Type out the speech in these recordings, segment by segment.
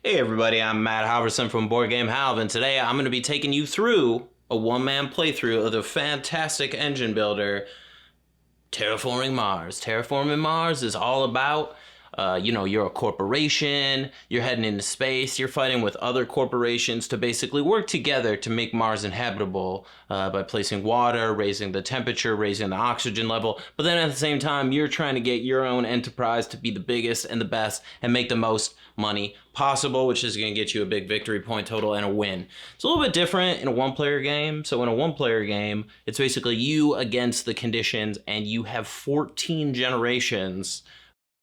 Hey everybody, I'm Matt Halverson from Board Game Halv, and today I'm going to be taking you through a one-man playthrough of the fantastic engine builder, Terraforming Mars. Terraforming Mars is all about, you're a corporation, you're heading into space, you're fighting with other corporations to basically work together to make Mars inhabitable by placing water, raising the temperature, raising the oxygen level. But then at the same time, you're trying to get your own enterprise to be the biggest and the best and make the most money possible, which is going to get you a big victory point total and a win. It's a little bit different in a one-player game. So in a one-player game, it's basically you against the conditions, and you have 14 generations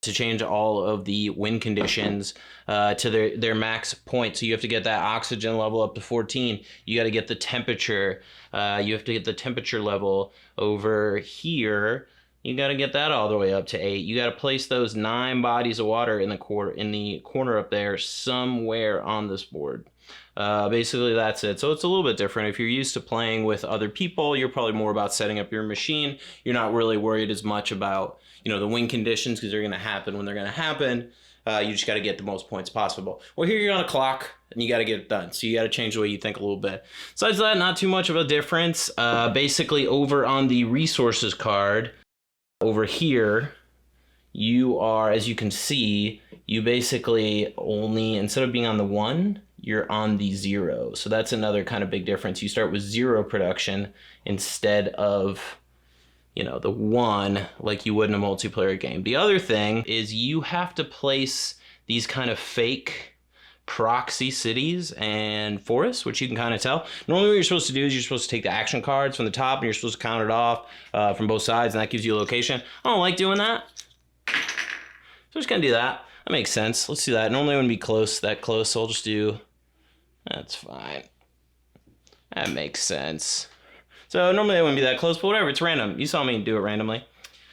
to change all of the win conditions to their max point. So you have to get that oxygen level up to 14. You got to get the temperature. You have to get the temperature level over here. You got to get that all the way up to 8. You got to place those 9 bodies of water in the corner up there somewhere on this board. Basically, that's it. So it's a little bit different. If you're used to playing with other people, you're probably more about setting up your machine. You're not really worried as much about, the win conditions, because they're going to happen when they're going to happen. You just got to get the most points possible. Well, here you're on a clock, and you got to get it done. So you got to change the way you think a little bit. Besides that, not too much of a difference. Basically, over on the resources card, over here, you are, as you can see, you basically only, instead of being on the 1, you're on the 0. So that's another kind of big difference. You start with 0 production instead of, the 1 like you would in a multiplayer game. The other thing is you have to place these kind of fake proxy cities and forests, which you can kind of tell. Normally what you're supposed to do is you're supposed to take the action cards from the top, and you're supposed to count it off from both sides, and that gives you a location. I don't like doing that, so I'm just gonna do that. That makes sense. Let's do that. Normally it wouldn't be that close, so I'll just do, that's fine. That makes sense. So normally it wouldn't be that close, but whatever, it's random. You saw me do it randomly.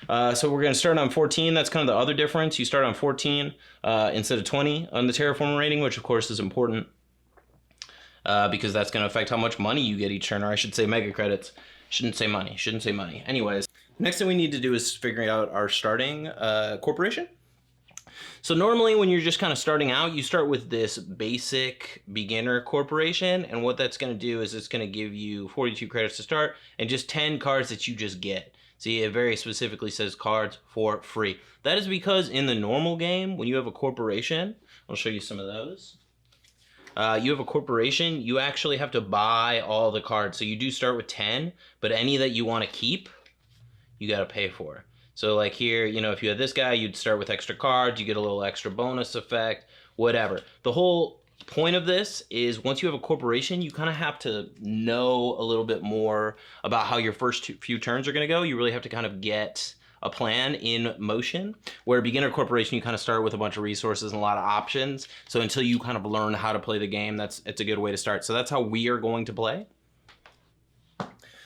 So we're going to start on 14. That's kind of the other difference. You start on 14 instead of 20 on the terraformer rating, which of course is important because that's going to affect how much money you get each turn, or I should say mega credits. Shouldn't say money. Anyways, next thing we need to do is figuring out our starting corporation. So normally when you're just kind of starting out, you start with this basic beginner corporation, and what that's going to do is it's going to give you 42 credits to start and just 10 cards that you just get. See, it very specifically says cards for free. That is because in the normal game, when you have a corporation, I'll show you some of those. You have a corporation, you actually have to buy all the cards. So you do start with 10, but any that you want to keep, you got to pay for. So like here, if you had this guy, you'd start with extra cards, you get a little extra bonus effect, whatever. The whole point of this is once you have a corporation, you kind of have to know a little bit more about how your first few turns are going to go. You really have to kind of get a plan in motion. Where a beginner corporation, you kind of start with a bunch of resources and a lot of options. So until you kind of learn how to play the game, it's a good way to start. So that's how we are going to play.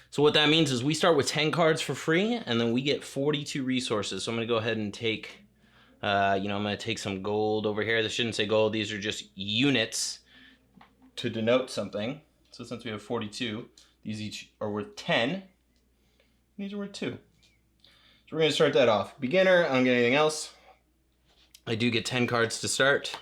So what that means is we start with 10 cards for free, and then we get 42 resources. So I'm going to go ahead and take, I'm going to take some gold over here. This shouldn't say gold. These are just units to denote something. So since we have 42, these each are worth 10. These are worth 2. So we're going to start that off. Beginner, I don't get anything else. I do get 10 cards to start.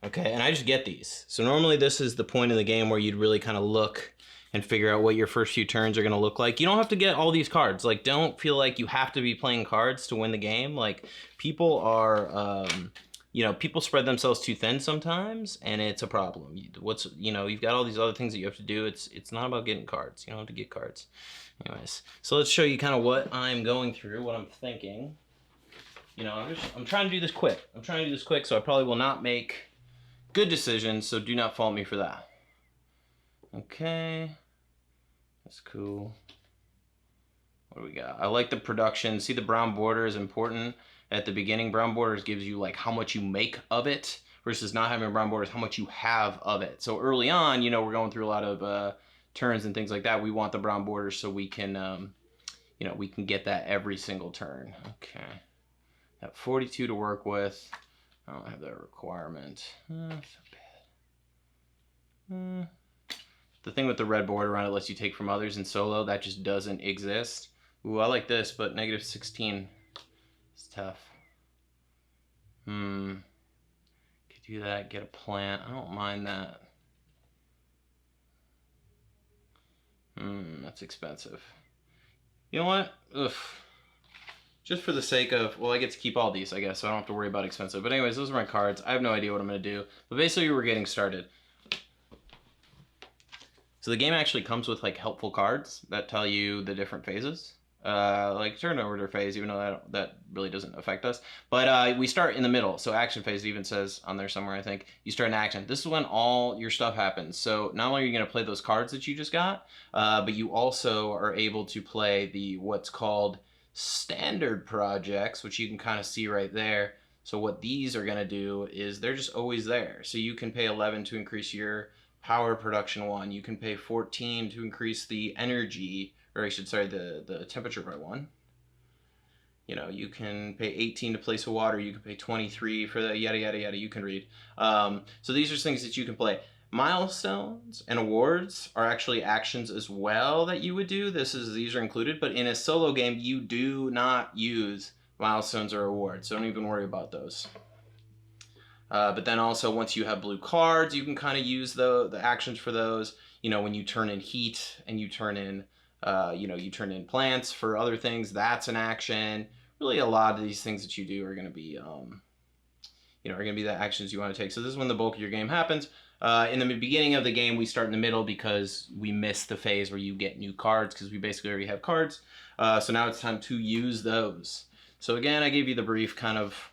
Okay, and I just get these. So normally this is the point in the game where you'd really kind of look and figure out what your first few turns are going to look like. You don't have to get all these cards. Like, don't feel like you have to be playing cards to win the game. Like, people are, people spread themselves too thin sometimes, and it's a problem. You've got all these other things that you have to do. It's not about getting cards. You don't have to get cards. Anyways, so let's show you kind of what I'm going through, what I'm thinking. I'm trying to do this quick. So I probably will not make good decisions, so do not fault me for that. Okay, that's cool. What do we got? I like the production. See, the brown border is important at the beginning. Brown borders gives you like how much you make of it versus not having brown borders, how much you have of it. So early on, we're going through a lot of turns and things like that. We want the brown borders so we can, we can get that every single turn. Okay, got 42 to work with. I don't have that requirement. That's so bad. The thing with the red border around it lets you take from others in solo. That just doesn't exist. Ooh, I like this, but -16. tough. Could do that, get a plant. I don't mind that. That's expensive. You know what? Ugh. Just for the sake of, well, I get to keep all these, I guess, so I don't have to worry about expensive. But anyways, those are my cards. I have no idea what I'm going to do. But basically, we're getting started. So the game actually comes with, like, helpful cards that tell you the different phases. Like turnover phase, even though that really doesn't affect us. But we start in the middle. So action phase, it even says on there somewhere, I think. You start in action. This is when all your stuff happens. So not only are you going to play those cards that you just got, but you also are able to play the what's called standard projects, which you can kind of see right there. So what these are going to do is they're just always there. So you can pay 11 to increase your power production 1. You can pay 14 to increase the energy, or I should say the temperature by 1. You know, you can pay 18 to place a water. You can pay 23 for the yada, yada, yada. You can read. So these are things that you can play. Milestones and awards are actually actions as well that you would do. These are included, but in a solo game, you do not use milestones or awards. So don't even worry about those. But then also once you have blue cards, you can kind of use the actions for those. You know, when you turn in heat and you turn in, you turn in plants for other things, that's an action. Really, a lot of these things that you do are going to be, are going to be the actions you want to take. So this is when the bulk of your game happens. In the beginning of the game, we start in the middle because we missed the phase where you get new cards because we basically already have cards. So now it's time to use those. So again, I gave you the brief kind of,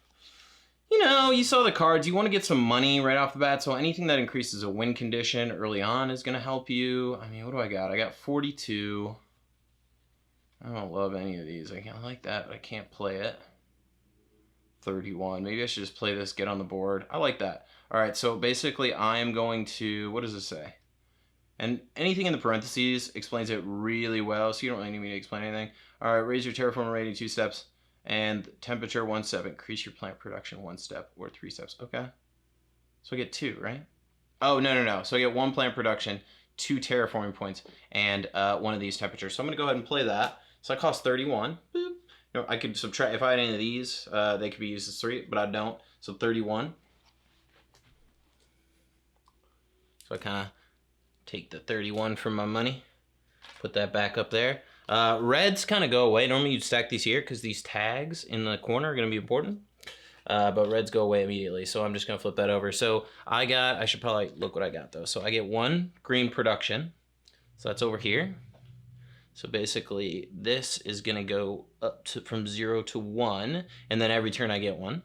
you saw the cards. You want to get some money right off the bat. So anything that increases a win condition early on is going to help you. I mean, what do I got? I got 42. I don't love any of these. I like that, but I can't play it. 31. Maybe I should just play this, get on the board. I like that. All right, so basically I am going to, what does it say? And anything in the parentheses explains it really well, so you don't really need me to explain anything. All right, raise your terraforming rating 2 steps, and temperature 1 step. Increase your plant production 1 step or 3 steps. Okay. So I get 2, right? Oh, no. So I get 1 plant production, 2 terraforming points, and 1 of these temperatures. So I'm going to go ahead and play that. So that costs 31. Boop. I could subtract, if I had any of these, they could be used as 3, but I don't. So 31. So I kind of take the 31 from my money, put that back up there. Reds kind of go away. Normally you'd stack these here because these tags in the corner are going to be important. But reds go away immediately, so I'm just going to flip that over. So I should probably look what I got though. So I get 1 green production. So that's over here. So basically this is going to go up to from 0 to 1, and then every turn I get 1.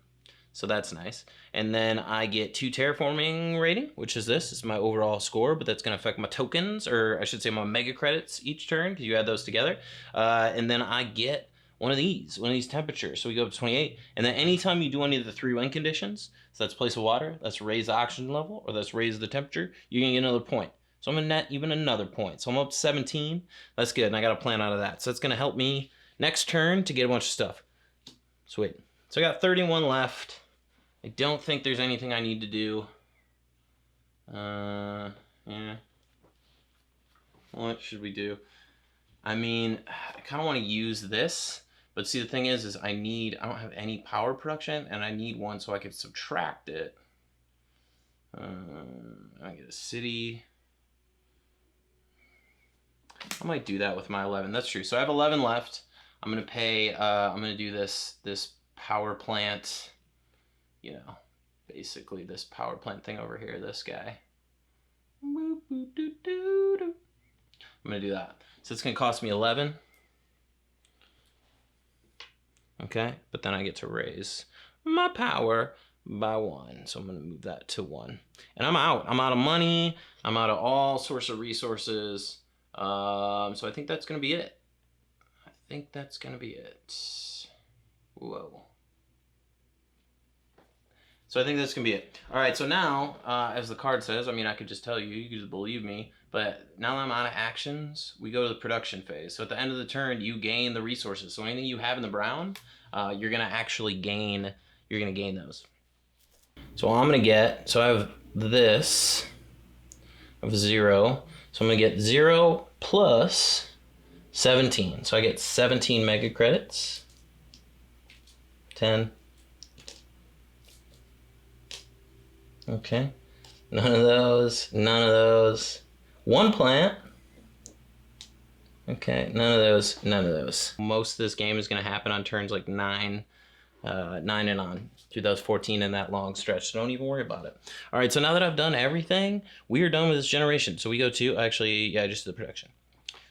So that's nice. And then I get 2 terraforming rating, which is this. It's my overall score, but that's going to affect my tokens, or I should say my mega credits each turn, because you add those together. And then I get one of these temperatures. So we go up to 28. And then anytime you do any of the 3 win conditions, so that's place of water, that's raise the oxygen level, or that's raise the temperature, you're going to get another point. So I'm going to net even another point. So I'm up to 17. That's good, and I got a plan out of that. So it's going to help me next turn to get a bunch of stuff. Sweet. So I got 31 left. I don't think there's anything I need to do. Yeah. What should we do? I mean, I kind of want to use this, but see, the thing is I don't have any power production, and I need 1 so I could subtract it. I get a city. I might do that with my 11. That's true. So I have 11 left. I'm going to pay, I'm going to do this power plant, basically this power plant thing over here, this guy. I'm going to do that. So it's going to cost me 11. Okay, but then I get to raise my power by 1. So I'm going to move that to 1. And I'm out. I'm out of money. I'm out of all sorts of resources. So I think that's going to be it. Whoa. So I think that's going to be it. All right, so now, as the card says, I mean, I could just tell you, you could just believe me, but now that I'm out of actions, we go to the production phase. So at the end of the turn, you gain the resources. So anything you have in the brown, you're going to actually gain, those. So I'm going to get, so I have this of 0. So I'm going to get 0 plus 17. So I get 17 mega credits. 10. Okay. None of those. None of those. One plant. Okay. None of those. None of those. Most of this game is going to happen on turns like 9 and on. 2014 in that long stretch, so don't even worry about it. All right, so now that I've done everything, we are done with this generation. So we go to, actually, yeah, just the production.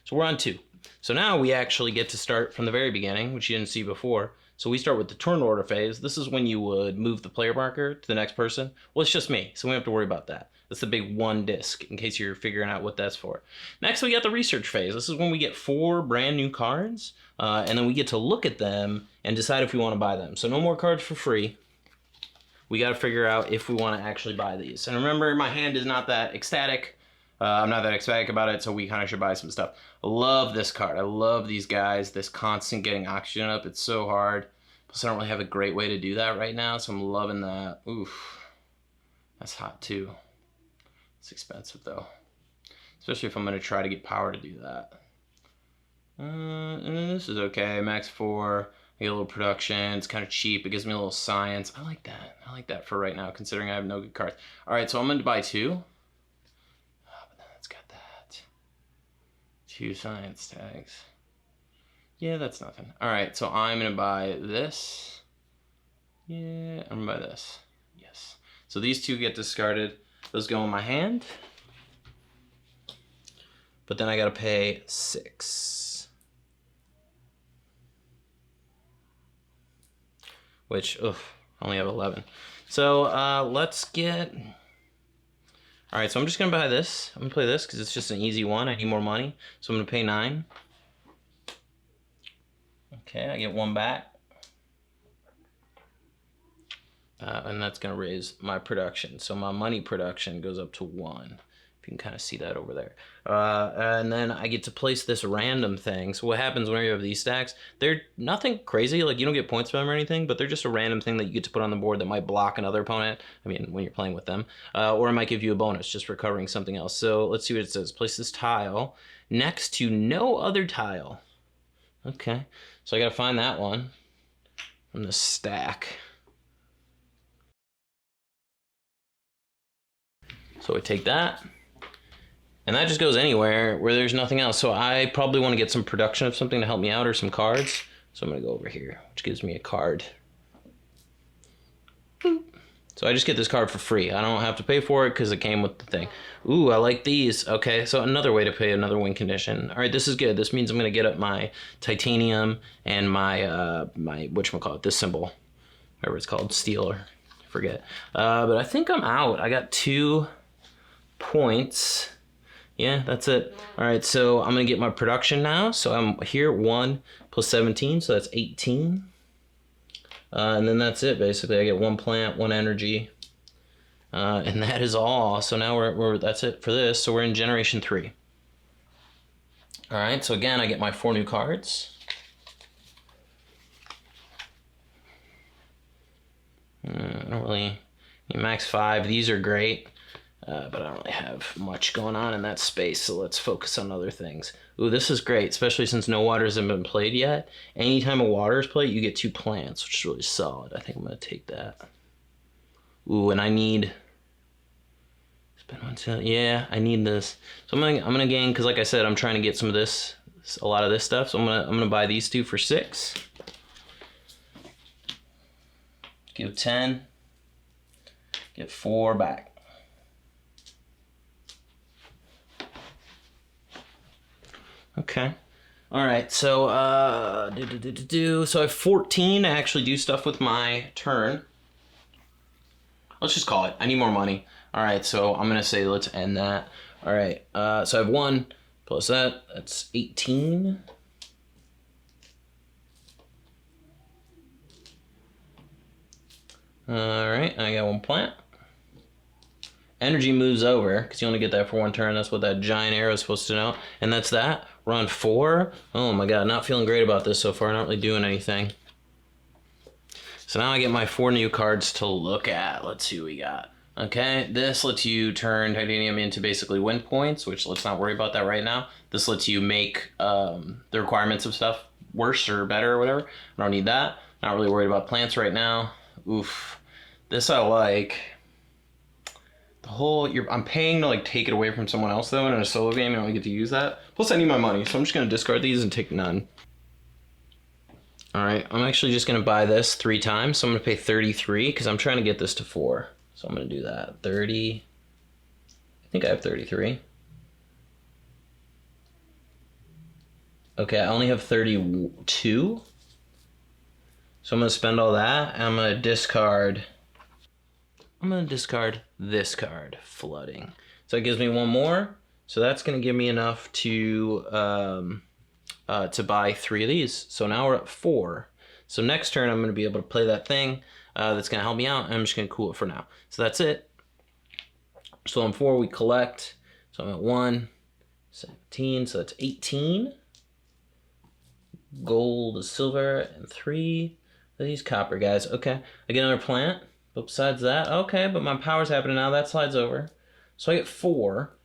So we're on 2. So now we actually get to start from the very beginning, which you didn't see before. So we start with the turn order phase. This is when you would move the player marker to the next person. Well, it's just me, so we don't have to worry about that. That's the big 1 disc, in case you're figuring out what that's for. Next, we got the research phase. This is when we get 4 brand new cards, and then we get to look at them and decide if we want to buy them. So no more cards for free. We got to figure out if we want to actually buy these. And remember, my hand is not that ecstatic. I'm not that ecstatic about it, so we kind of should buy some stuff. I love this card. I love these guys, this constant getting oxygen up. It's so hard. Plus, I don't really have a great way to do that right now, so I'm loving that. Oof. That's hot, too. It's expensive, though. Especially if I'm going to try to get power to do that. And then this is okay. Max 4. I get a little production. It's kind of cheap. It gives me a little science. I like that. I like that for right now, considering I have no good cards. All right, so I'm going to buy 2. Oh, but then it's got that. 2 science tags. Yeah, that's nothing. All right, so I'm going to buy this. Yeah, I'm going to buy this. Yes. So these 2 get discarded. Those go in my hand. But then I got to pay 6. Which, I only have 11. So let's get... All right, so I'm just going to buy this. I'm going to play this because it's just an easy one. I need more money. So I'm going to pay 9. Okay, I get 1 back. And that's going to raise my production. So my money production goes up to 1. You can kind of see that over there. And then I get to place this random thing. So what happens when you have these stacks, they're nothing crazy. Like, you don't get points for them or anything, but they're just a random thing that you get to put on the board that might block another opponent. I mean, when you're playing with them. Or it might give you a bonus just for covering something else. So let's see what it says. Place this tile next to no other tile. Okay. So I got to find that one from the stack. So I take that. And that just goes anywhere where there's nothing else. So I probably want to get some production of something to help me out or some cards. So I'm going to go over here, which gives me a card. Boop. So I just get this card for free. I don't have to pay for it because it came with the thing. Ooh, I like these. Okay, so another way to pay another win condition. All right, this is good. This means I'm going to get up my titanium and my, whatchamacallit, this symbol. Whatever it's called, steel or I forget. But I think I'm out. I got 2 points. Yeah, that's it. All right, so I'm going to get my production now. So I'm here, 1 plus 17, so that's 18. And then that's it, basically. I get 1 plant, 1 energy. And that is all. So now that's it for this. So we're in Generation 3. All right, so again, I get my 4 new cards. I don't really... Max 5, these are great. But I don't really have much going on in that space, so let's focus on other things. Ooh, this is great, especially since no waters have been played yet. Anytime a water is played, you get 2 plants, which is really solid. I think I'm going to take that. Ooh, and I need... Spend 1 cent. Yeah, I need this. So I'm gonna gain, because like I said, I'm trying to get some of this, a lot of this stuff. So I'm gonna buy these 2 for 6. Give 10. Get 4 back. Okay. All right. So, so I have 14 to actually do stuff with my turn. Let's just call it. I need more money. All right. So I'm going to say let's end that. All right. So I have 1 plus that. That's 18. All right. I got 1 plant. Energy moves over, because you only get that for 1 turn. That's what that giant arrow is supposed to know. And that's that. We're on 4. Oh my god, not feeling great about this so far. Not really doing anything. So now I get my 4 new cards to look at. Let's see what we got. Okay, this lets you turn titanium into basically win points, which let's not worry about that right now. This lets you make the requirements of stuff worse or better or whatever. I don't need that. Not really worried about plants right now. Oof. This I like. The whole, I'm paying to like take it away from someone else though, and in a solo game I only get to use that. Plus I need my money, so I'm just gonna discard these and take none. Alright, I'm actually just gonna buy this 3 times, so I'm gonna pay 33, because I'm trying to get this to 4. So I'm gonna do that. 30. I think I have 33. Okay, I only have 32. So I'm gonna spend all that, and I'm gonna discard this card, Flooding. So it gives me 1 more. So that's gonna give me enough to buy 3 of these. So now we're at 4. So next turn I'm gonna be able to play that thing that's gonna help me out, and I'm just gonna cool it for now. So that's it. So on 4 we collect. So I'm at 1, 17, so that's 18. Gold, silver, and 3 of these copper guys. Okay, I get another plant. But besides that, okay, but my power's happening now. That slides over. So I get 4,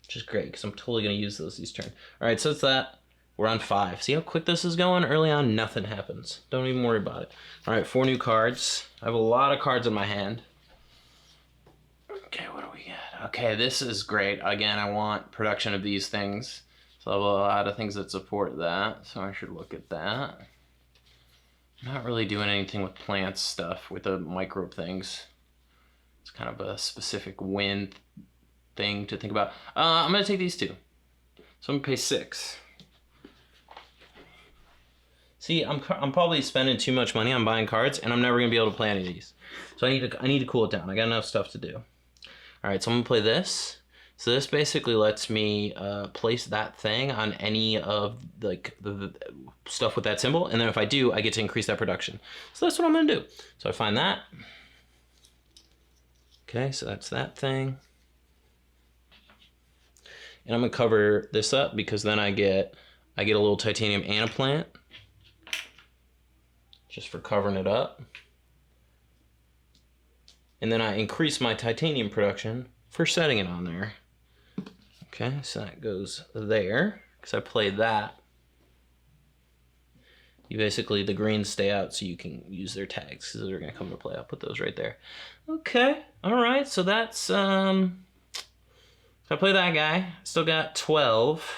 which is great because I'm totally going to use these turn. All right, so it's that. We're on 5. See how quick this is going? Early on, nothing happens. Don't even worry about it. All right, 4 new cards. I have a lot of cards in my hand. Okay, what do we get? Okay, this is great. Again, I want production of these things. So I have a lot of things that support that. So I should look at that. Not really doing anything with plant stuff, with the microbe things. It's kind of a specific wind thing to think about. I'm gonna take these 2. So I'm gonna pay 6. See, I'm probably spending too much money on buying cards, and I'm never gonna be able to play any of these. So I need to cool it down. I got enough stuff to do. All right, so I'm gonna play this. So this basically lets me place that thing on any of like the stuff with that symbol, and then if I do, I get to increase that production. So that's what I'm gonna do. So I find that. Okay, so that's that thing. And I'm gonna cover this up because then I get a little titanium and a plant, just for covering it up. And then I increase my titanium production for setting it on there. Okay, so that goes there, because I played that. You basically, the greens stay out so you can use their tags, because they're going to come into play. I'll put those right there. Okay, all right, so that's, so I play that guy. Still got 12.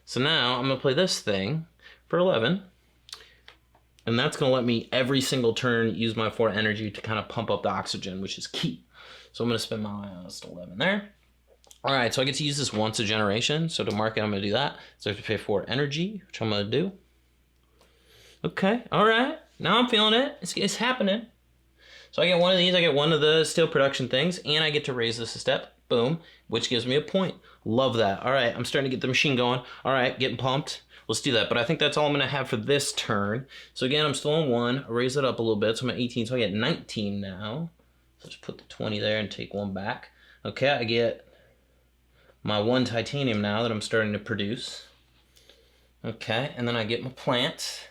So now I'm going to play this thing for 11. And that's going to let me, every single turn, use my 4 energy to kind of pump up the oxygen, which is key. So I'm going to spend my 11 there. All right, so I get to use this once a generation. So to mark it, I'm gonna do that. So I have to pay 4 energy, which I'm gonna do. Okay, all right. Now I'm feeling it. It's happening. So I get 1 of these, I get 1 of the steel production things, and I get to raise this a step. Boom, which gives me a point. Love that. All right, I'm starting to get the machine going. All right, getting pumped. Let's do that. But I think that's all I'm gonna have for this turn. So again, I'm still on 1. I raise it up a little bit, so I'm at 18, so I get 19 now. So just put the 20 there and take 1 back. Okay, I get my 1 titanium now that I'm starting to produce. Okay, and then I get my plants.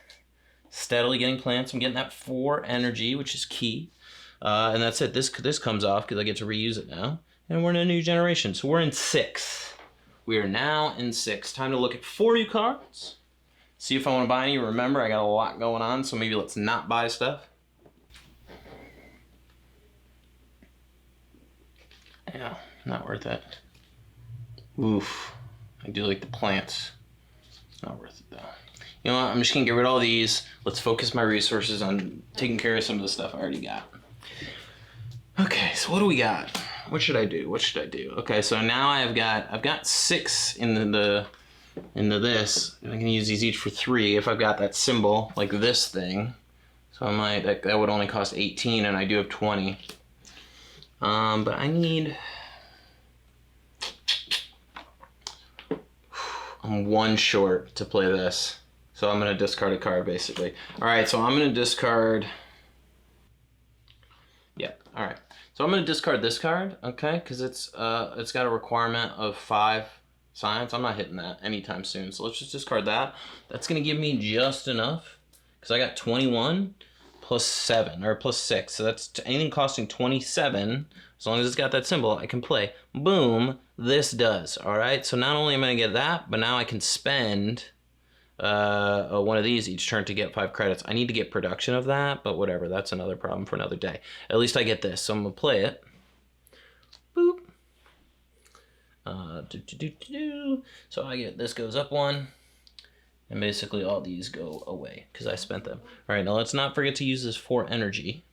Steadily getting plants. I'm getting that 4 energy, which is key. And that's it. This comes off because I get to reuse it now. And we're in a new generation. So we're in 6. We are now in 6. Time to look at 4 new cards. See if I want to buy any. Remember, I got a lot going on, so maybe let's not buy stuff. Yeah, not worth it. Oof, I do like the plants. Not worth it though. You know what, I'm just gonna get rid of all these. Let's focus my resources on taking care of some of the stuff I already got. Okay, so what do we got? What should I do? What should I do? Okay, so now I've got 6 in this. I can use these each for 3 if I've got that symbol, like this thing. So I might, that would only cost 18 and I do have 20. But I need, I'm 1 short to play this. So I'm gonna discard a card basically. All right, so I'm gonna discard, yeah, all right. So I'm gonna discard this card, okay? Because it's got a requirement of 5 science. I'm not hitting that anytime soon. So let's just discard that. That's gonna give me just enough because I got 21 plus 7 or plus 6. So that's anything costing 27. As long as it's got that symbol, I can play. Boom, this does, all right? So not only am I gonna get that, but now I can spend one of these each turn to get 5 credits. I need to get production of that, but whatever. That's another problem for another day. At least I get this, so I'm gonna play it. Boop. So I get this goes up 1, and basically all these go away because I spent them. All right, now let's not forget to use this for energy.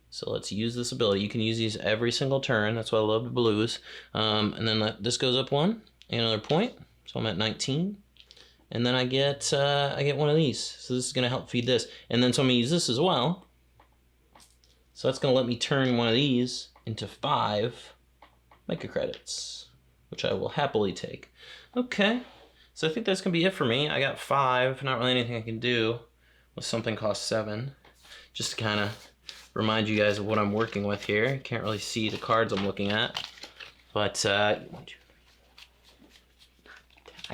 So let's use this ability. You can use these every single turn. That's why I love the blues. And then this goes up 1, another point. So I'm at 19. And then I get one of these. So this is gonna help feed this. And then so I'm gonna use this as well. So that's gonna let me turn one of these into 5 mega credits, which I will happily take. Okay, so I think that's gonna be it for me. I got 5, not really anything I can do with something cost 7. Just to kind of remind you guys of what I'm working with here. You can't really see the cards I'm looking at, but I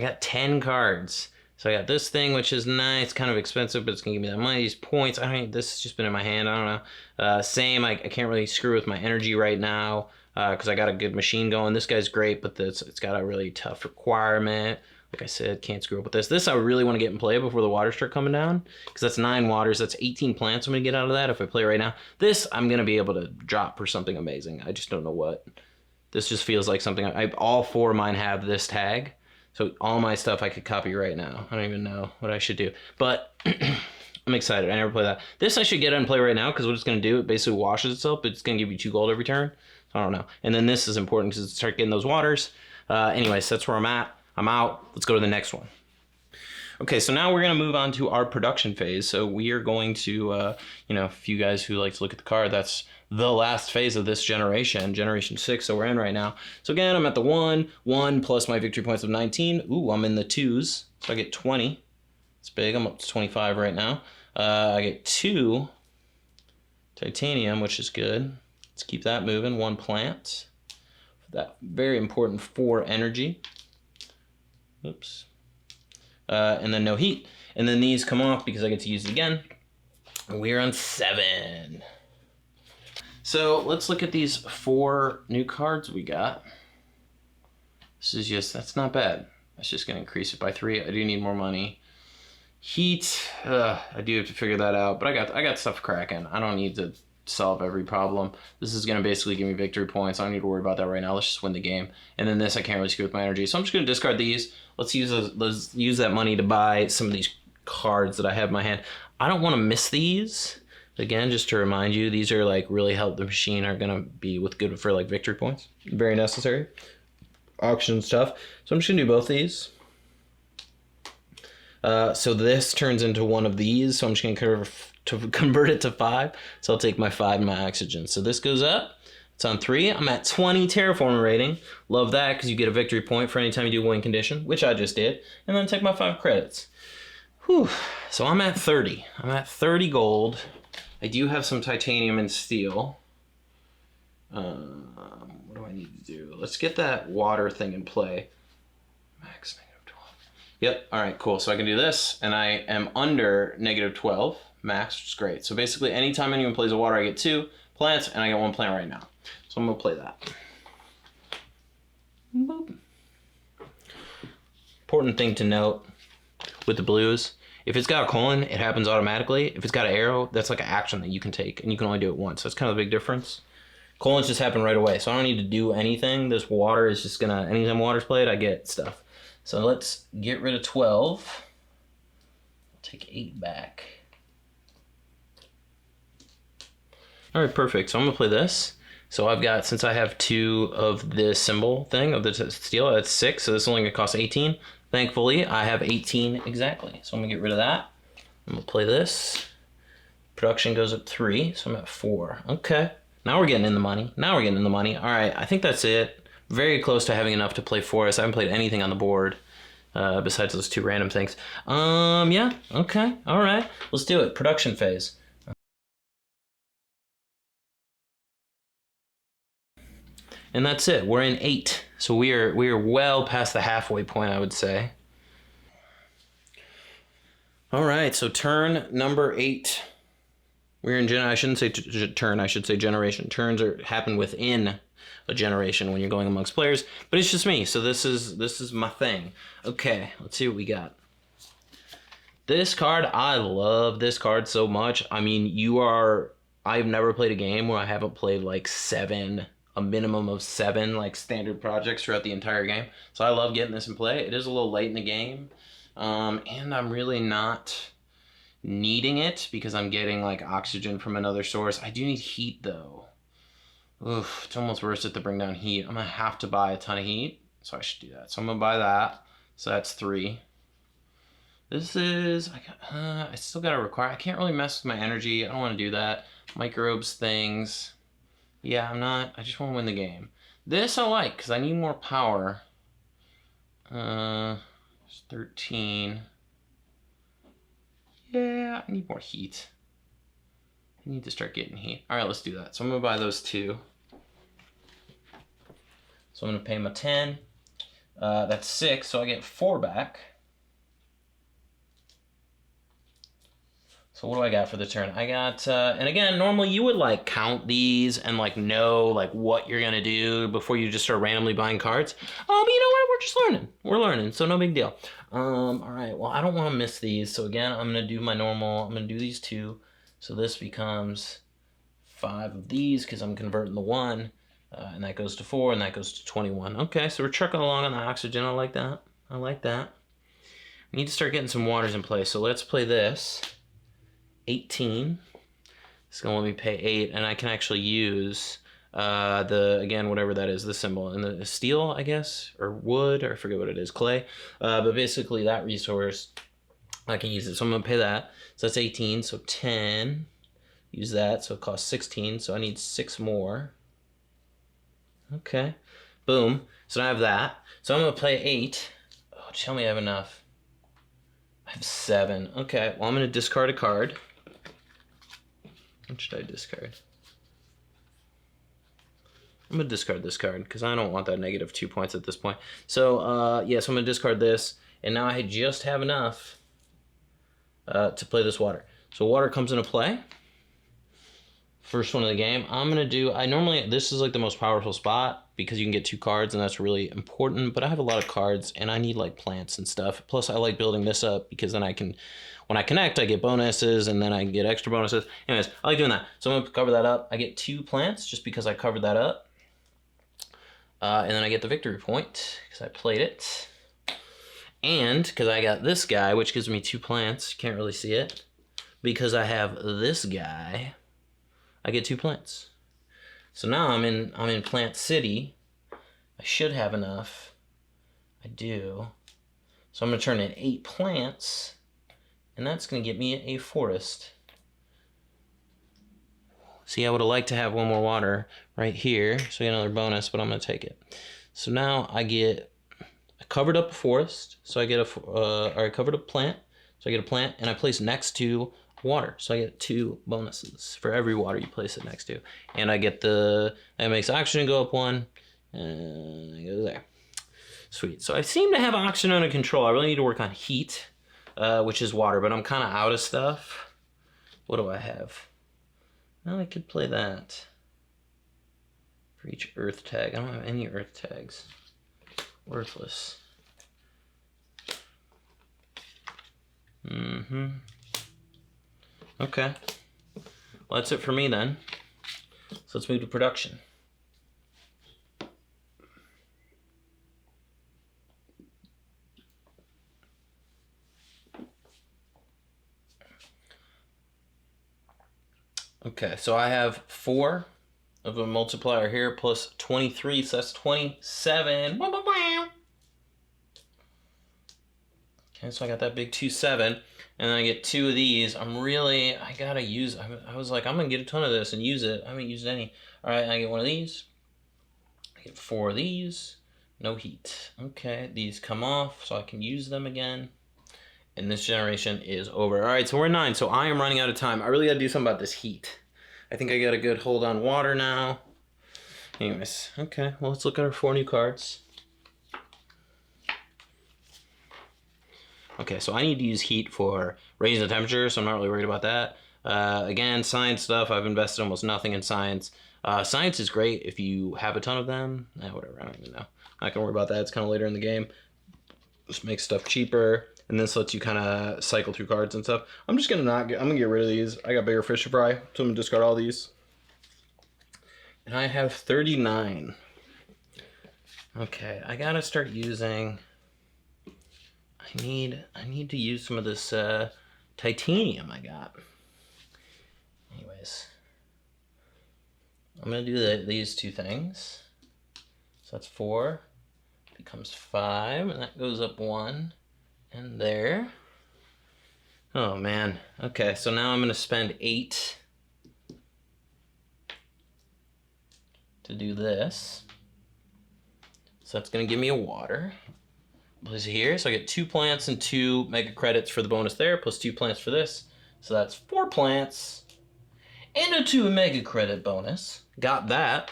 got 10 cards. So I got this thing, which is nice, kind of expensive, but it's gonna give me that money, these points. I mean, this has just been in my hand, I don't know. Same, I can't really screw with my energy right now because I got a good machine going. This guy's great, but it's got a really tough requirement. Like I said, can't screw up with this. This I really want to get in play before the waters start coming down, because that's 9 waters. That's 18 plants I'm going to get out of that if I play right now. This I'm going to be able to drop for something amazing. I just don't know what. This just feels like something. All 4 of mine have this tag, so all my stuff I could copy right now. I don't even know what I should do, but I'm excited. I never play that. This I should get in play right now, because what it's going to do, it basically washes itself, but it's going to give you 2 gold every turn. So I don't know. And then this is important because it start getting those waters. Anyways, that's where I'm at. I'm out. Let's go to the next one. Okay, so now we're going to move on to our production phase. So we are going to, if you guys who like to look at the card, that's the last phase of this generation, Generation 6, so we're in right now. So again, I'm at the 1 plus my victory points of 19. Ooh, I'm in the 2s, so I get 20. It's big. I'm up to 25 right now. I get 2 titanium, which is good. Let's keep that moving. 1 plant. That very important 4 energy. Oops. And then no heat. And then these come off because I get to use it again. And we're on 7. So let's look at these 4 new cards we got. This is just, that's not bad. That's just gonna increase it by 3. I do need more money. Heat, I do have to figure that out, but I got stuff cracking. I don't need to solve every problem. This is gonna basically give me victory points. I don't need to worry about that right now. Let's just win the game. And then this, I can't really screw with my energy. So I'm just gonna discard these. Let's use that money to buy some of these cards that I have in my hand. I don't wanna miss these. Again, just to remind you, these are like really help the machine, are gonna be with good for like victory points. Very necessary. Auction stuff. So I'm just gonna do both these. So this turns into one of these. So I'm just gonna convert it to 5. So I'll take my 5 and my oxygen. So this goes up. It's on 3. I'm at 20 terraforming rating. Love that because you get a victory point for any time you do win condition, which I just did. And then take my 5 credits. Whew. So I'm at 30. I'm at 30 gold. I do have some titanium and steel. What do I need to do? Let's get that water thing in play. Max -12. Yep, all right, cool. So I can do this, and I am under -12 max, which is great. So basically, anytime anyone plays a water, I get 2 plants, and I get 1 plant right now. So I'm gonna play that. Boop. Important thing to note with the blues, if it's got a colon, it happens automatically. If it's got an arrow, that's like an action that you can take, and you can only do it once. That's kind of a big difference. Colons just happen right away, so I don't need to do anything. This water is just gonna, anytime water's played, I get stuff. So let's get rid of 12. Take 8 back. All right, perfect. So I'm gonna play this. So I've got, since I have 2 of this symbol thing, of the steel, that's 6, so this is only gonna cost 18. Thankfully, I have 18 exactly. So I'm gonna get rid of that. I'm gonna play this. Production goes up 3, so I'm at 4. Okay, now we're getting in the money. Now we're getting in the money. All right, I think that's it. Very close to having enough to play Forest. I haven't played anything on the board besides those 2 random things. Yeah, okay, all right. Let's do it, production phase. And that's it, we're in 8. So we are well past the halfway point, I would say. All right, so turn number 8. We're in I shouldn't say turn, I should say generation. Turns happen within a generation when you're going amongst players, but it's just me, so this is my thing. Okay, let's see what we got. This card, I love this card so much. I mean, I've never played a game where I haven't played like a minimum of 7 like standard projects throughout the entire game. So I love getting this in play. It is a little late in the game. And I'm really not needing it because I'm getting like oxygen from another source. I do need heat though. Oof, it's almost worth it to bring down heat. I'm gonna have to buy a ton of heat, so I should do that. So I'm gonna buy that. So that's 3. This is, I still gotta require, I can't really mess with my energy. I don't wanna do that. Microbes things. Yeah, I just wanna win the game. This I like, because I need more power. 13. Yeah, I need more heat. I need to start getting heat. All right, let's do that. So I'm gonna buy those 2. So I'm gonna pay my 10. That's 6, so I get 4 back. So what do I got for the turn? I got, and again, normally you would like count these and like know like what you're gonna do before you just start randomly buying cards. But you know what? We're just learning. We're learning, so no big deal. All right, well, I don't want to miss these. So again, I'm gonna do my normal. I'm gonna do these 2. So this becomes 5 of these because I'm converting the 1, and that goes to 4, and that goes to 21. Okay, so we're trucking along on the oxygen. I like that. I like that. We need to start getting some waters in place. So let's play this. 18. It's gonna let me pay 8, and I can actually use again, whatever that is, the symbol, and the steel, I guess, or wood, or I forget what it is, clay. But basically that resource, I can use it. So I'm gonna pay that. So that's 18, so 10. Use that, so it costs 16, so I need 6 more. Okay, boom. So now I have that. So I'm gonna play 8. Oh, tell me I have enough. I have 7. Okay, well, I'm gonna discard a card. What should I discard? I'm gonna discard this card because I don't want that negative 2 points at this point. So yeah, so I'm gonna discard this, and now I just have enough to play this water. So water comes into play. First one of the game. I'm gonna do, this is like the most powerful spot because you can get 2 cards, and that's really important, but I have a lot of cards and I need like plants and stuff. Plus I like building this up because then I can, when I connect, I get bonuses, and then I get extra bonuses. Anyways, I like doing that. So I'm gonna cover that up. I get 2 plants just because I covered that up. And then I get the victory point because I played it. And because I got this guy, which gives me 2 plants. You can't really see it. Because I have this guy, I get 2 plants. So now I'm in Plant City. I should have enough. I do. So I'm gonna turn in 8 plants, and that's gonna get me a forest. See, I would have liked to have 1 more water right here, so I get another bonus, but I'm gonna take it. So now I covered up a forest, so I get or I covered up a plant, so I get a plant, and I place next to water, so I get 2 bonuses for every water you place it next to, and I get that makes oxygen go up 1, and it goes there. Sweet. So I seem to have oxygen under control. I really need to work on heat, which is water, but I'm kind of out of stuff. What do I have? Well, I could play that for each earth tag. I don't have any earth tags. Worthless. Okay. Well, that's it for me then. So let's move to production. Okay, so I have 4 of a multiplier here plus 23, so that's 27. Okay, so I got that big 2-7, and then I get 2 of these. I gotta use, I was like, I'm gonna get a ton of this and use it. I haven't used any. All right, I get 1 of these. I get 4 of these. No heat. Okay, these come off so I can use them again. And this generation is over. All right, so we're 9, so I am running out of time. I really gotta do something about this heat. I think I got a good hold on water now. Anyways, okay, well, let's look at our 4 new cards. Okay, so I need to use heat for raising the temperature, so I'm not really worried about that. Again, science stuff, I've invested almost nothing in science. Science is great if you have a ton of them. Whatever, I don't even know. I'm not gonna worry about that, it's kind of later in the game. Just make stuff cheaper. and this lets you kind of cycle through cards and stuff. I'm just gonna I'm gonna get rid of these. I got bigger fish to fry, so I'm gonna discard all these. And I have 39. Okay, I gotta start using. I need to use some of this titanium I got. Anyways, I'm gonna do these two things. So that's 4, becomes 5, and that goes up 1, and there. Oh man. Okay, so now I'm gonna spend 8 to do this. So that's gonna give me a water. Place it here, so I get 2 plants and 2 mega credits for the bonus there, plus 2 plants for this. So that's 4 plants and a 2 mega credit bonus. Got that.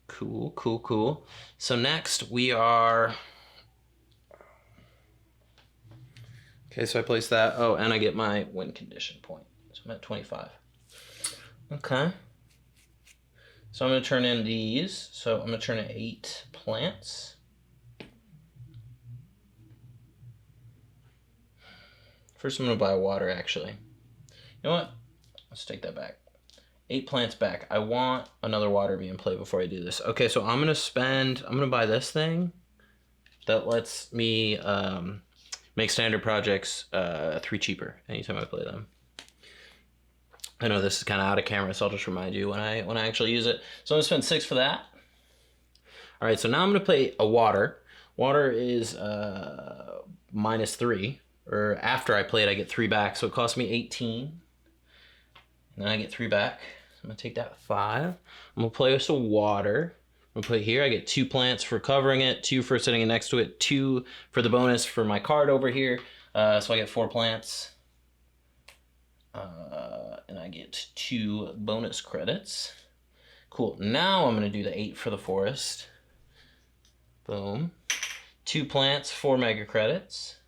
Cool. So next we are. Okay, so I place that. Oh, and I get my win condition point. So I'm at 25. Okay. So I'm going to turn in these. So I'm going to turn in 8 plants. First I'm going to buy water, actually. You know what? Let's take that back. 8 plants back. I want another water to be in play before I do this. Okay, so I'm going to buy this thing that lets me make standard projects 3 cheaper anytime I play them. I know this is kind of out of camera, so I'll just remind you when I actually use it. So I'm gonna spend 6 for that. All right, so now I'm gonna play a water. Water is -3, or after I play it, I get 3 back. So it costs me 18, and then I get 3 back. I'm gonna take that 5. I'm gonna play with some water. I'm gonna put it here. I get 2 plants for covering it, 2 for sitting it next to it, 2 for the bonus for my card over here. So I get 4 plants. And I get 2 bonus credits. Cool. Now I'm going to do the 8 for the forest. Boom. 2 plants, 4 mega credits.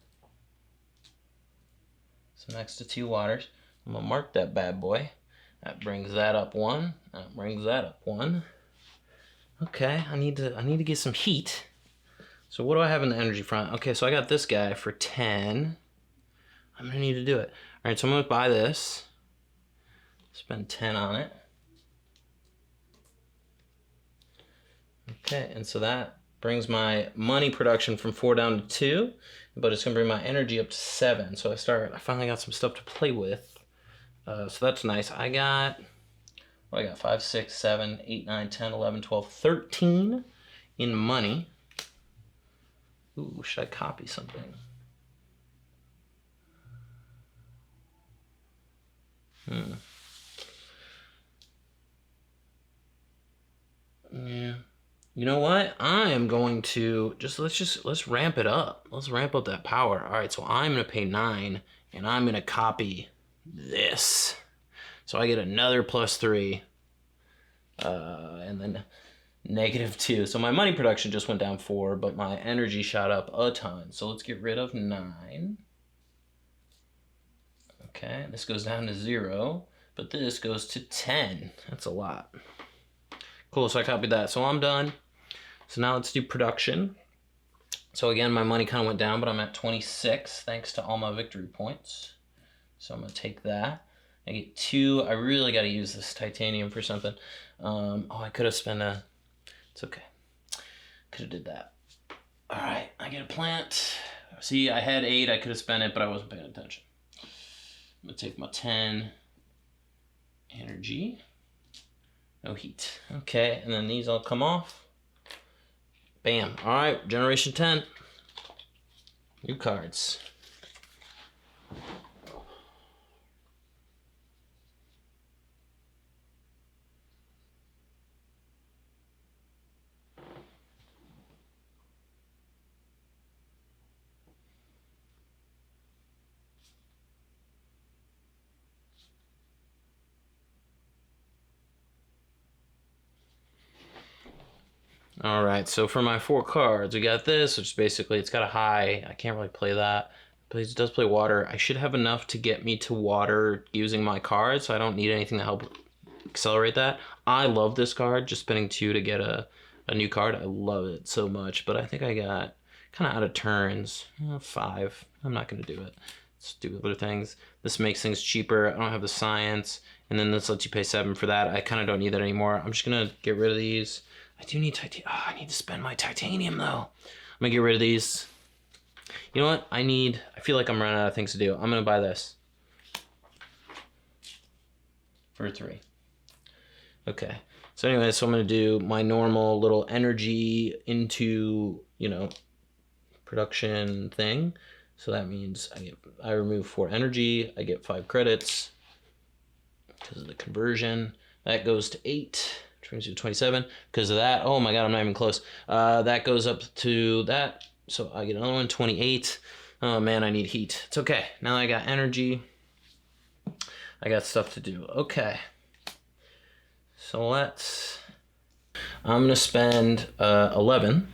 So next to 2 waters. I'm going to mark that bad boy. That brings that up 1. That brings that up 1. Okay, I need to get some heat. So what do I have in the energy front? Okay, so I got this guy for 10. I'm going to need to do it. All right, so I'm going to buy this. Spend 10 on it. Okay, and so that brings my money production from 4 down to 2, but it's gonna bring my energy up to 7. So I finally got some stuff to play with. So that's nice. I got 5, 6, 7, 8, 9, 10, 11, 12, 13 in money. Ooh, should I copy something? Yeah. You know what? I am going to let's ramp it up. Let's ramp up that power. All right, so I'm going to pay 9 and I'm going to copy this. So I get another +3 and then -2. So my money production just went down 4, but my energy shot up a ton. So let's get rid of 9. Okay, this goes down to 0, but this goes to 10. That's a lot. Cool, so I copied that. So I'm done. So now let's do production. So again, my money kind of went down, but I'm at 26 thanks to all my victory points. So I'm going to take that. I get 2. I really got to use this titanium for something. Oh, I could have spent a... It's okay. Could have did that. All right, I get a plant. See, I had 8. I could have spent it, but I wasn't paying attention. I'm going to take my 10 energy. No heat. Okay, and then these all come off. Bam. All right, generation 10. New cards. All right, so for my 4 cards, we got this, which basically it's got a high. I can't really play that, but it does play water. I should have enough to get me to water using my cards, so I don't need anything to help accelerate that. I love this card, just spending 2 to get a new card. I love it so much, but I think I got kind of out of turns. 5. I'm not going to do it. Let's do other things. This makes things cheaper. I don't have the science. And then this lets you pay 7 for that. I kind of don't need that anymore. I'm just going to get rid of these. I do need titanium. Oh, I need to spend my titanium, though. I'm going to get rid of these. You know what? I feel like I'm running out of things to do. I'm going to buy this. For 3. Okay. So anyway, so I'm going to do my normal little energy into, you know, production thing. So that means I remove 4 energy. I get 5 credits because of the conversion. That goes to 8, which brings you to 27. Because of that, oh my god, I'm not even close. That goes up to that. So I get another one, 28. Oh man, I need heat. It's okay. Now I got energy. I got stuff to do. Okay. So I'm going to spend 11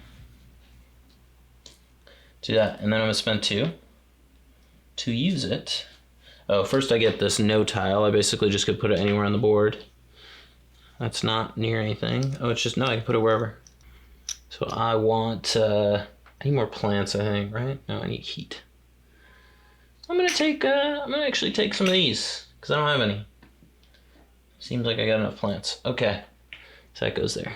to that. And then I'm going to spend 2 to use it. Oh, first I get this no tile. I basically just could put it anywhere on the board. That's not near anything. Oh, it's just, no, I can put it wherever. So I want, I need more plants, I think, right? No, I need heat. I'm going to actually take some of these because I don't have any. Seems like I got enough plants. Okay, so that goes there.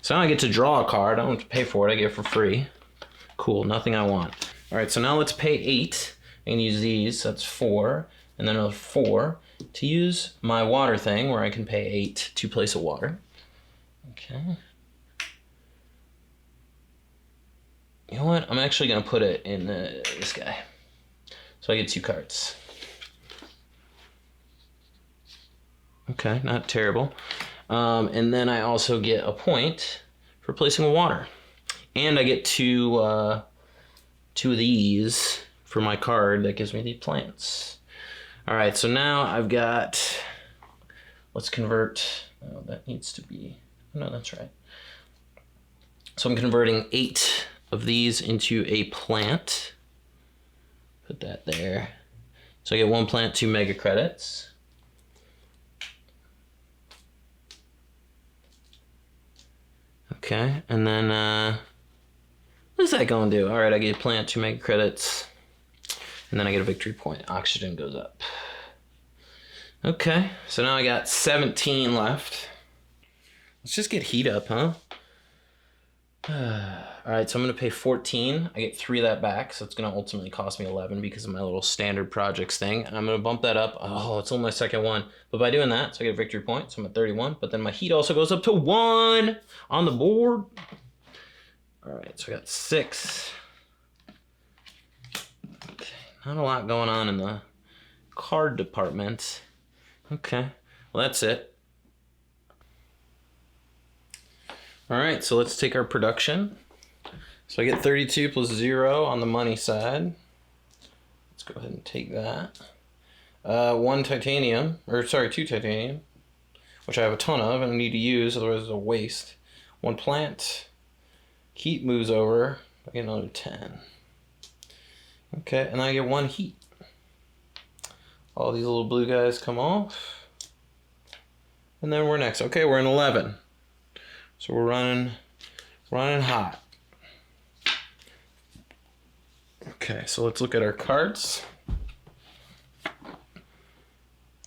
So now I get to draw a card. I don't have to pay for it. I get it for free. Cool, nothing I want. All right, so now let's pay 8 and use these. So that's 4, and then another 4 to use my water thing where I can pay 8 to place a water. Okay. You know what? I'm actually gonna put it in this guy. So I get 2 cards. Okay, not terrible. And then I also get a point for placing a water. And I get 2 of these for my card that gives me the plants. All right, so now I've got, let's convert, oh, that needs to be, no, that's right. So I'm converting 8 of these into a plant. Put that there. So I get 1 plant, 2 mega credits. Okay, and then, what's that gonna do? All right, I get a plant, 2 mega credits, and then I get a victory point. Oxygen goes up. Okay, so now I got 17 left. Let's just get heat up, huh? All right, so I'm gonna pay 14. I get 3 of that back, so it's gonna ultimately cost me 11 because of my little standard projects thing. And I'm gonna bump that up. Oh, it's only my second one. But by doing that, so I get a victory point, so I'm at 31. But then my heat also goes up to 1 on the board. All right, so I got 6. Okay, not a lot going on in the card department. Okay, well that's it. All right, so let's take our production. So I get 32 plus 0 on the money side. Let's go ahead and take that. 1 titanium, or sorry, 2 titanium, which I have a ton of and I need to use, otherwise it's a waste. 1 plant. Heat moves over. I get another 10. Okay, and I get 1 heat. All these little blue guys come off. And then we're next. Okay, we're in 11. So we're running hot. Okay, so let's look at our cards.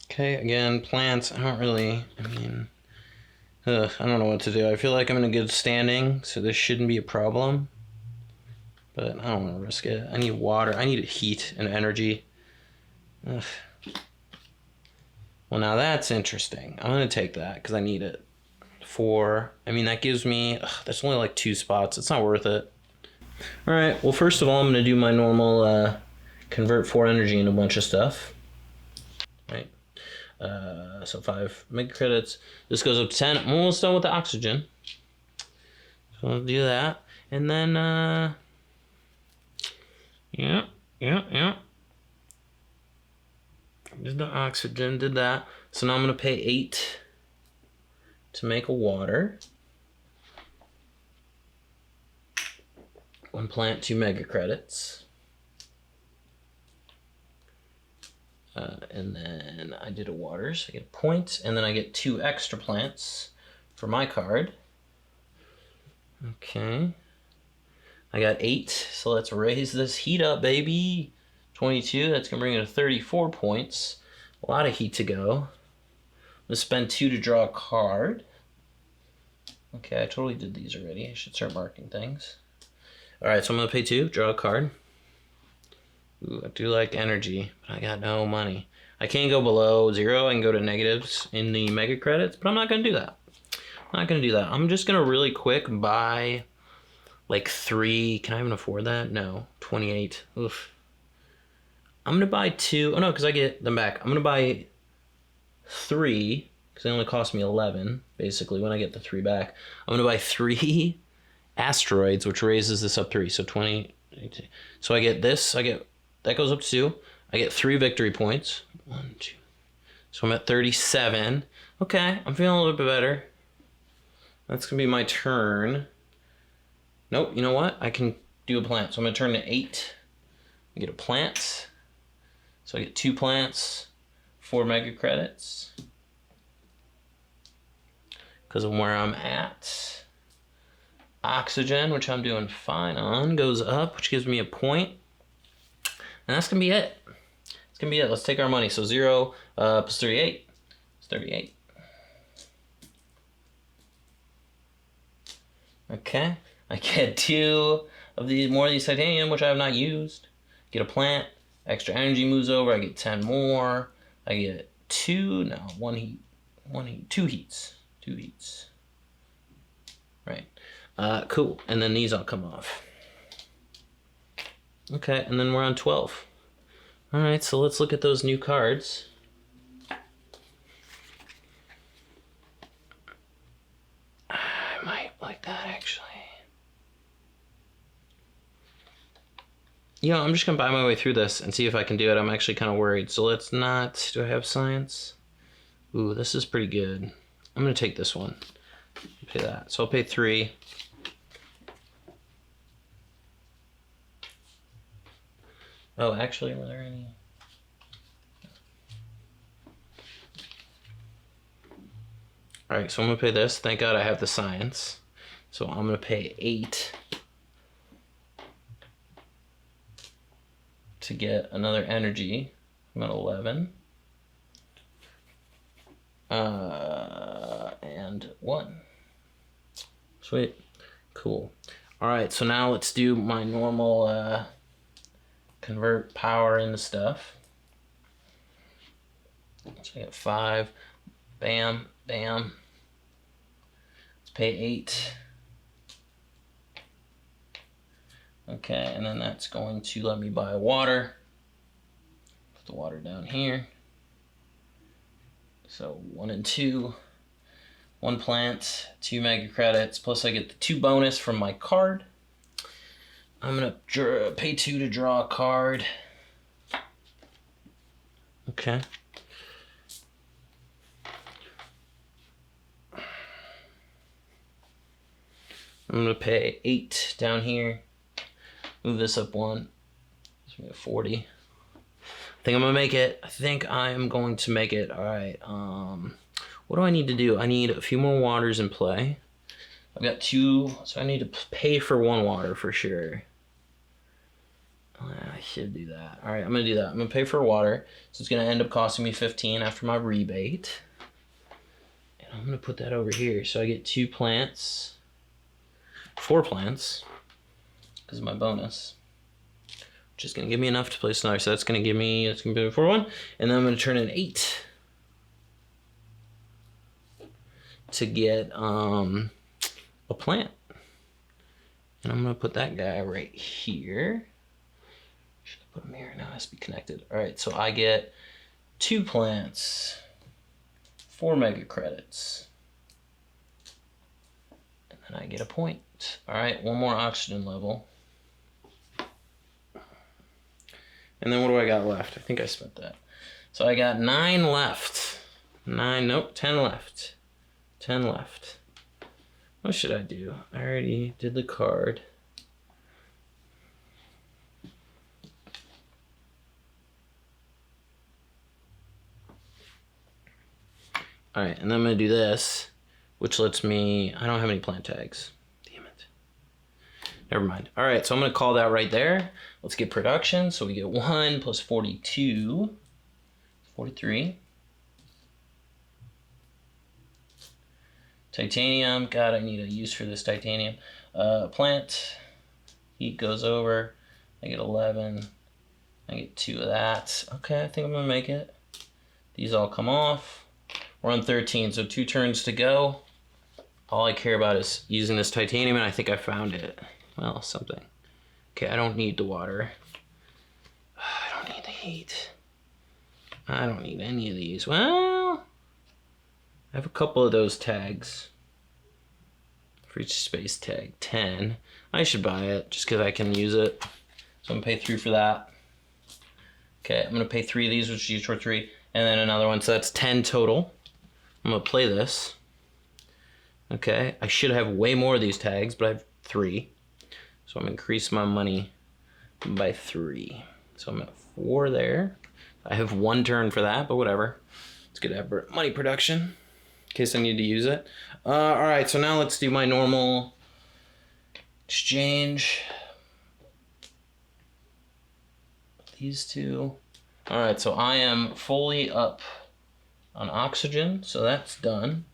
Okay, again, plants, I don't know what to do. I feel like I'm in a good standing, so this shouldn't be a problem. But I don't want to risk it. I need water. I need heat and energy. Ugh. Well, now that's interesting. I'm going to take that because I need it. 4. That gives me, that's only like 2 spots. It's not worth it. All right, well, first of all, I'm going to do my normal convert 4 energy into a bunch of stuff. Right. So 5 mega credits. This goes up to 10. I'm almost done with the oxygen. So I'll do that. And then, yeah. Did the oxygen, did that. So now I'm going to pay 8 to make a water. 1 plant, 2 mega credits. And then I did a water, so I get a point, and then I get 2 extra plants for my card. Okay. I got 8, so let's raise this heat up, baby. 22, that's gonna bring it to 34 points. A lot of heat to go. I'm gonna spend 2 to draw a card. Okay, I totally did these already. I should start marking things. Alright, so I'm gonna pay 2, draw a card. Ooh, I do like energy, but I got no money. I can't go below 0. I can go to negatives in the mega credits, but I'm not gonna do that. I'm not gonna do that. I'm just gonna really quick buy like 3. Can I even afford that? No. 28. Oof. I'm gonna buy 2. Oh no, because I get them back. I'm gonna buy 3 because they only cost me 11 basically when I get the 3 back. I'm gonna buy 3 asteroids, which raises this up 3. So 20. So I get this. That goes up to 2. I get 3 victory points. 1, 2. So I'm at 37. Okay, I'm feeling a little bit better. That's gonna be my turn. Nope, you know what? I can do a plant. So I'm gonna turn to 8. I get a plant. So I get 2 plants, 4 mega credits. Because of where I'm at. Oxygen, which I'm doing fine on, goes up, which gives me a point. And that's gonna be it. It's gonna be it. Let's take our money. So 0 plus 38. It's 38. Okay. I get 2 of these, more of these titanium, which I have not used. Get a plant. Extra energy moves over. I get 10 more. I get 2. No, 1 heat. 1 heat. 2 heats. 2 heats. Right. Cool. And then these all come off. Okay, and then we're on 12. All right, so let's look at those new cards. I might like that, actually. You know, I'm just going to buy my way through this and see if I can do it. I'm actually kind of worried. So let's not... Do I have science? Ooh, this is pretty good. I'm going to take this one. Pay that. So I'll pay 3. Oh, actually, were there any... Alright, so I'm going to pay this. Thank God I have the science. So I'm going to pay 8 to get another energy. I'm at 11. And 1. Sweet. Cool. Alright, so now let's do my normal convert power into stuff. So I get 5. Bam, bam. Let's pay 8. Okay, and then that's going to let me buy water. Put the water down here. So 1 and 2. 1 plant, 2 mega credits, plus I get the 2 bonus from my card. I'm gonna pay 2 to draw a card. Okay. I'm gonna pay 8 down here. Move this up 1. This will be a 40. I think I'm gonna make it. I think I am going to make it. All right. What do I need to do? I need a few more waters in play. I've got 2, so I need to pay for 1 water for sure. I should do that. All right, I'm gonna do that. I'm gonna pay for water, so it's gonna end up costing me 15 after my rebate. And I'm gonna put that over here, so I get 2 plants, 4 plants, because of my bonus, which is gonna give me enough to place another. So that's gonna give me, it's gonna be a 4-1, and then I'm gonna turn in 8 to get a plant, and I'm gonna put that guy right here. Should I put him here? No, it has to be connected. All right, so I get 2 plants, 4 mega credits, and then I get a point. All right, 1 more oxygen level. And then what do I got left? I think I spent that. So I got 9 left. 9, nope, 10 left. 10 left. What should I do? I already did the card. All right, and then I'm gonna do this, which lets me, I don't have any plant tags. Damn it. Never mind. All right, so I'm gonna call that right there. Let's get production. So we get 1 plus 42, 43. Titanium, God, I need a use for this titanium. Plant, heat goes over. I get 11. I get 2 of that. Okay, I think I'm gonna make it. These all come off. We're on 13, so 2 turns to go. All I care about is using this titanium, and I think I found it. Well, something. Okay, I don't need the water. I don't need the heat. I don't need any of these. Well, I have a couple of those tags. For each space tag, 10. I should buy it just because I can use it. So I'm gonna pay 3 for that. Okay, I'm gonna pay 3 of these, which is each for 3, and then another one, so that's 10 total. I'm gonna play this. Okay, I should have way more of these tags, but I have 3. So I'm gonna increase my money by 3. So I'm at 4 there. I have 1 turn for that, but whatever. It's good to have money production in case I need to use it. All right, so now let's do my normal exchange. These 2. All right, so I am fully up on oxygen, so that's done.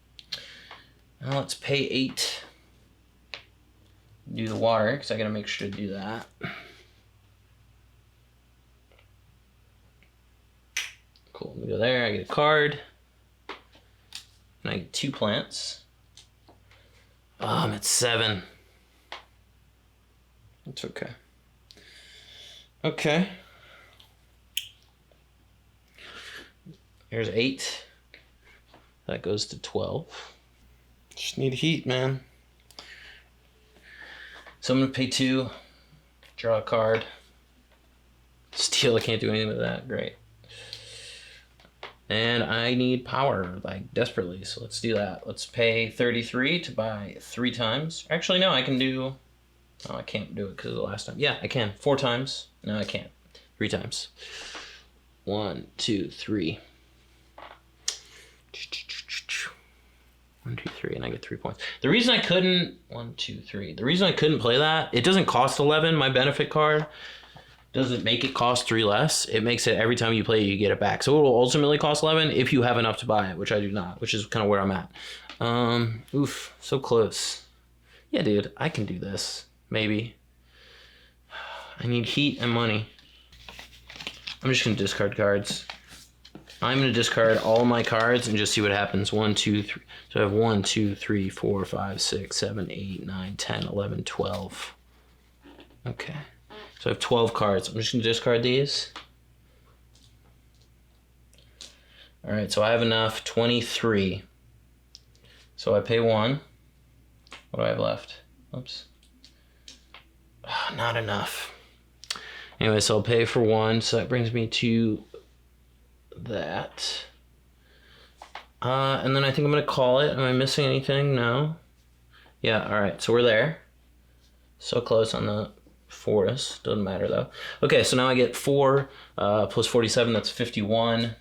Now let's pay 8. Do the water, because I gotta make sure to do that. Cool, let me go there, I get a card. And I get 2 plants. Oh, I'm at 7. It's okay. Okay. Here's 8. That goes to 12. Just need heat, man. So I'm gonna pay 2, draw a card. Steal, I can't do anything with that, great. And I need power, like, desperately, so let's do that. Let's pay 33 to buy 3 times. Actually, no, I can do... Oh, I can't do it because of the last time. Yeah, I can. 4 times. No, I can't. 3 times. 1, 2, 3. 1, 2, 3, and I get 3 points. The reason I couldn't... 1, 2, 3. The reason I couldn't play that, it doesn't cost 11, my benefit card. Doesn't make it cost 3 less. It makes it every time you play, you get it back. So it will ultimately cost 11 if you have enough to buy it, which I do not, which is kind of where I'm at. Oof, so close. Yeah, dude, I can do this. Maybe. I need heat and money. I'm just gonna discard cards. I'm gonna discard all my cards and just see what happens. 1, 2, 3. So I have 1, 2, 3, 4, 5, 6, 7, 8, 9, 10, 11, 12. Okay. So I have 12 cards. I'm just gonna discard these. All right, so I have enough, 23. So I pay 1. What do I have left? Oops. Oh, not enough. Anyway, so I'll pay for 1, so that brings me to that. And then I think I'm gonna call it. Am I missing anything? No. Yeah, all right, so we're there. So close on the forest, doesn't matter though. Okay, so now I get 4 plus 47, that's 51.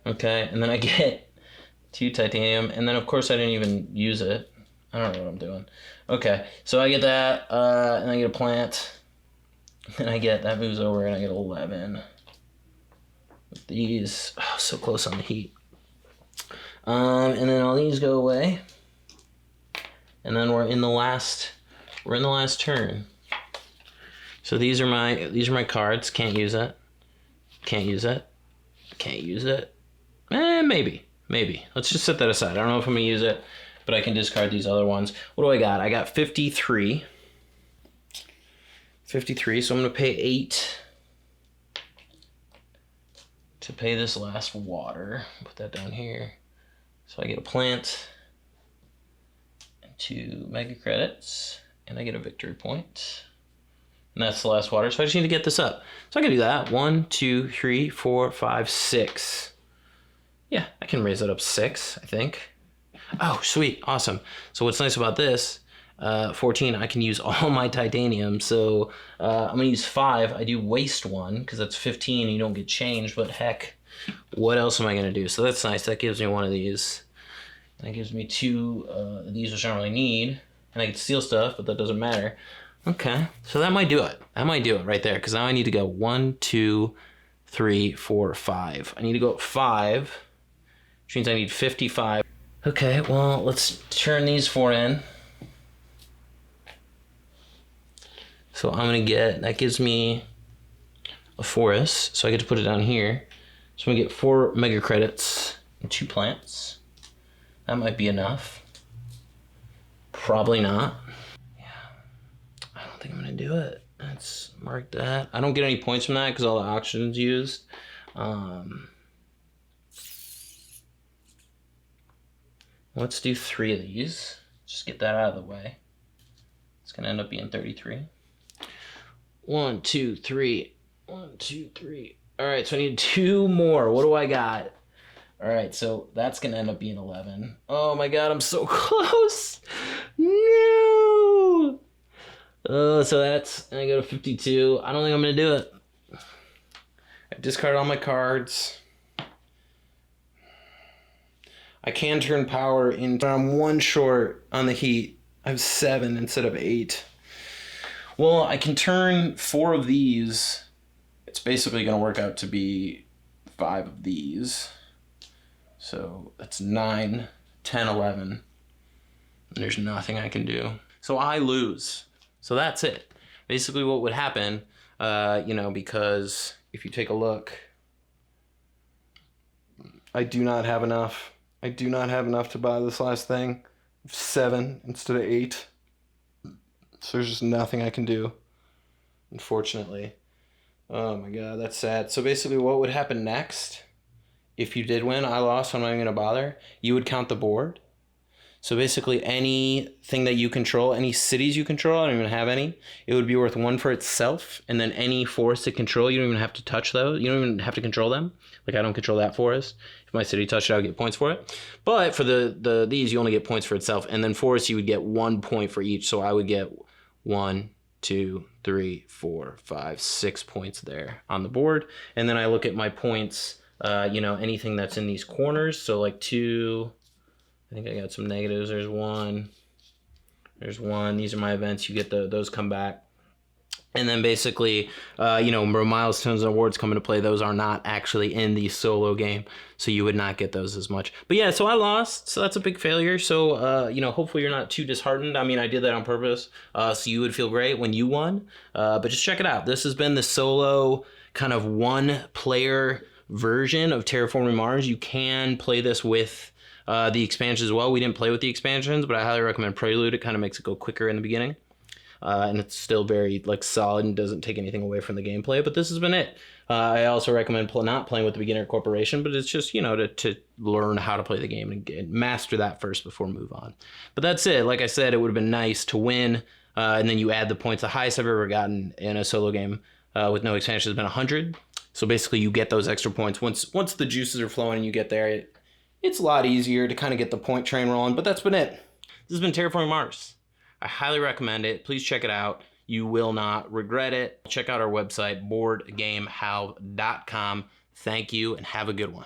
Okay, and then I get 2 titanium, and then of course I didn't even use it. I don't know what I'm doing. Okay, so I get that, and I get a plant, and I get, that moves over, and I get 11. With these, oh, so close on the heat. And then all these go away. And then we're in the last turn. So these are my cards. Can't use it. Can't use it. Can't use it. Maybe. Let's just set that aside. I don't know if I'm gonna use it, but I can discard these other ones. What do I got? I got 53. 53, so I'm gonna pay 8 to pay this last water. Put that down here. So I get a plant. 2 mega credits, and I get a victory point. And that's the last water, so I just need to get this up. So I can do that. 1, 2, 3, 4, 5, 6. Yeah, I can raise it up 6, I think. Oh, sweet, awesome. So what's nice about this, 14, I can use all my titanium, so I'm gonna use 5. I do waste 1, because that's 15, and you don't get change, but heck, what else am I gonna do? So that's nice, that gives me one of these. That gives me 2 of these, which I don't really need. And I can steal stuff, but that doesn't matter. Okay, so that might do it. That might do it right there, because now I need to go 1, 2, 3, 4, 5. I need to go up 5, which means I need 55. Okay, well, let's turn these 4 in. So I'm gonna get, that gives me a forest, so I get to put it down here. So I'm gonna get 4 mega credits and 2 plants. That might be enough. Probably not. Yeah, I don't think I'm gonna do it. Let's mark that. I don't get any points from that because all the auctions used. Let's do 3 of these. Just get that out of the way. It's gonna end up being 33. 1, 2, 3. 1, 2, 3. All right, so I need 2 more. What do I got? All right, so that's gonna end up being 11. Oh my God, I'm so close. No. So that's, and I go to 52. I don't think I'm gonna do it. I discarded all my cards. I can turn power in, but I'm 1 short on the heat. I have 7 instead of 8. Well, I can turn 4 of these. It's basically going to work out to be 5 of these. So that's 9, 10, 11. And there's nothing I can do. So I lose. So that's it. Basically what would happen, because if you take a look, I do not have enough. I do not have enough to buy this last thing. 7 instead of 8. So there's just nothing I can do, unfortunately. Oh my God, that's sad. So basically what would happen next, if you did win, I lost, so I'm not even gonna bother, you would count the board. So basically anything that you control, any cities you control, I don't even have any, it would be worth 1 for itself, and then any forest to control, you don't even have to touch those. You don't even have to control them. Like I don't control that forest. If my city touched it, I would get points for it. But for these, you only get points for itself. And then forest, you would get 1 point for each. So I would get 1, 2, 3, 4, 5, 6 points there on the board. And then I look at my points, anything that's in these corners. So like 2, I think I got some negatives. There's 1. There's 1. These are my events. You get those come back. And then basically, milestones and awards come into play. Those are not actually in the solo game, so you would not get those as much. But yeah, so I lost, so that's a big failure. So, hopefully you're not too disheartened. I mean, I did that on purpose, so you would feel great when you won. But just check it out. This has been the solo kind of 1-player version of Terraforming Mars. You can play this with the expansions as well. We didn't play with the expansions, but I highly recommend Prelude. It kind of makes it go quicker in the beginning. And it's still very solid and doesn't take anything away from the gameplay. But this has been it. I also recommend not playing with the beginner corporation, but it's just to learn how to play the game and master that first before move on. But that's it. Like I said, it would have been nice to win, and then you add the points. The highest I've ever gotten in a solo game with no expansion has been 100. So basically, you get those extra points once the juices are flowing and you get there. It's a lot easier to kind of get the point train rolling. But that's been it. This has been Terraforming Mars. I highly recommend it. Please check it out. You will not regret it. Check out our website, boardgamehalv.com. Thank you and have a good one.